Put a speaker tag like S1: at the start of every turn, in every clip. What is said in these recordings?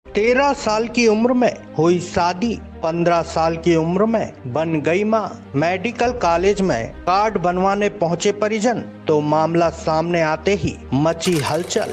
S1: 13 साल की उम्र में हुई शादी, 15 साल की उम्र में बन गई मां। मेडिकल कॉलेज में कार्ड बनवाने पहुंचे परिजन तो मामला सामने आते ही मची हलचल।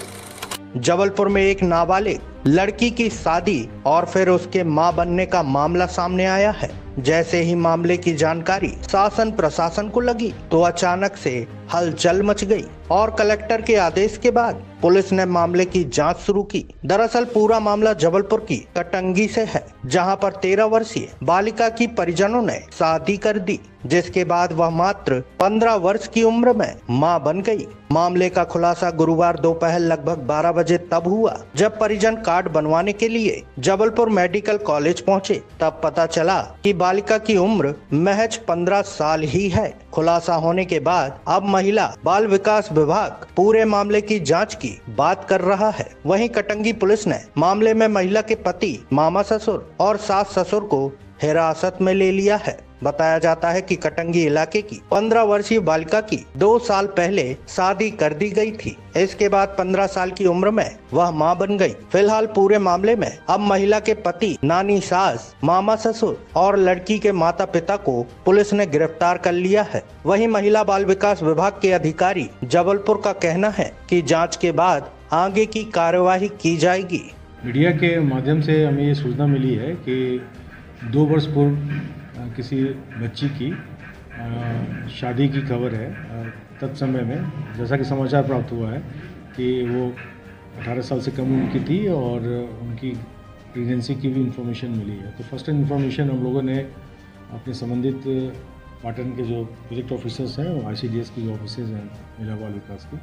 S1: जबलपुर में एक नाबालिग लड़की की शादी और फिर उसके मां बनने का मामला सामने आया है। जैसे ही मामले की जानकारी शासन प्रशासन को लगी तो अचानक से हलचल मच गई और कलेक्टर के आदेश के बाद पुलिस ने मामले की जांच शुरू की। दरअसल पूरा मामला जबलपुर की कटंगी से है, जहां पर 13 वर्षीय बालिका की परिजनों ने शादी कर दी, जिसके बाद वह मात्र 15 वर्ष की उम्र में मां बन गई। मामले का खुलासा गुरुवार दोपहर लगभग 12 बजे तब हुआ जब परिजन कार्ड बनवाने के लिए जबलपुर मेडिकल कॉलेज पहुंचे। तब पता चला कि बालिका की उम्र महज 15 साल ही है। खुलासा होने के बाद अब महिला बाल विकास विभाग पूरे मामले की जांच की बात कर रहा है। वहीं कटंगी पुलिस ने मामले में महिला के पति, मामा ससुर और सास ससुर को हिरासत में ले लिया है। बताया जाता है कि कटंगी इलाके की 15 वर्षीय बालिका की 2 साल पहले शादी कर दी गई थी। इसके बाद 15 साल की उम्र में वह मां बन गई। फिलहाल पूरे मामले में अब महिला के पति, नानी, सास, मामा ससुर और लड़की के माता पिता को पुलिस ने गिरफ्तार कर लिया है। वहीं महिला बाल विकास विभाग के अधिकारी जबलपुर का कहना है कि जाँच के बाद आगे की कार्यवाही की जाएगी।
S2: मीडिया के माध्यम से हमें ये सूचना मिली है कि 2 वर्ष पूर्व किसी बच्ची की शादी की खबर है। तत्समय में जैसा कि समाचार प्राप्त हुआ है कि वो 18 साल से कम उम्र की थी और उनकी प्रेगनेंसी की भी इंफॉर्मेशन मिली है। तो फर्स्ट इन्फॉर्मेशन हम लोगों ने अपने संबंधित पाटन के जो प्रोजेक्ट ऑफिसर्स हैं और ICDS के जो ऑफिसर्स हैं महिला बाल विकास के,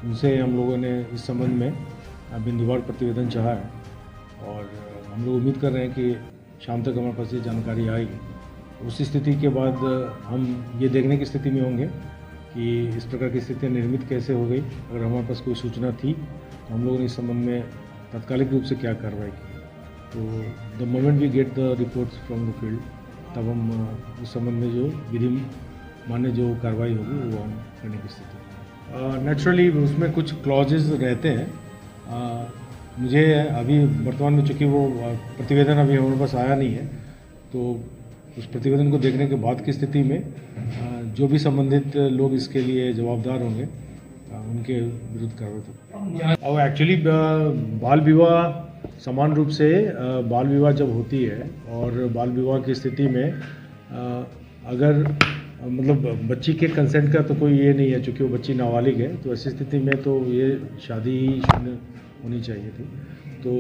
S2: उनसे हम लोगों ने इस संबंध में बिंदुवार प्रतिवेदन चाहा है और हम लोग उम्मीद कर रहे हैं कि शाम तक हमारे पास ये जानकारी आएगी। उस स्थिति के बाद हम ये देखने की स्थिति में होंगे कि इस प्रकार की स्थितियाँ निर्मित कैसे हो गई। अगर हमारे पास कोई सूचना थी तो हम लोगों ने इस संबंध में तात्कालिक रूप से क्या कार्रवाई की। तो the moment we get the reports from the field, तब हम उस संबंध में जो विधि मान्य जो कार्रवाई होगी वो हम करने की स्थिति। नेचुरली उसमें कुछ क्लॉजेज रहते हैं। मुझे अभी वर्तमान में, चूँकि वो प्रतिवेदन अभी हमारे पास आया नहीं है, तो उस प्रतिवेदन को देखने के बाद की स्थिति में जो भी संबंधित लोग इसके लिए जवाबदार होंगे उनके विरुद्ध कार्रवाई। अब एक्चुअली बाल विवाह समान रूप से बाल विवाह जब होती है और बाल विवाह की स्थिति में अगर मतलब बच्ची के कंसेंट का तो कोई ये नहीं है, चूँकि वो बच्ची नाबालिग है, तो ऐसी स्थिति में तो ये शादी ही होनी चाहिए थी। तो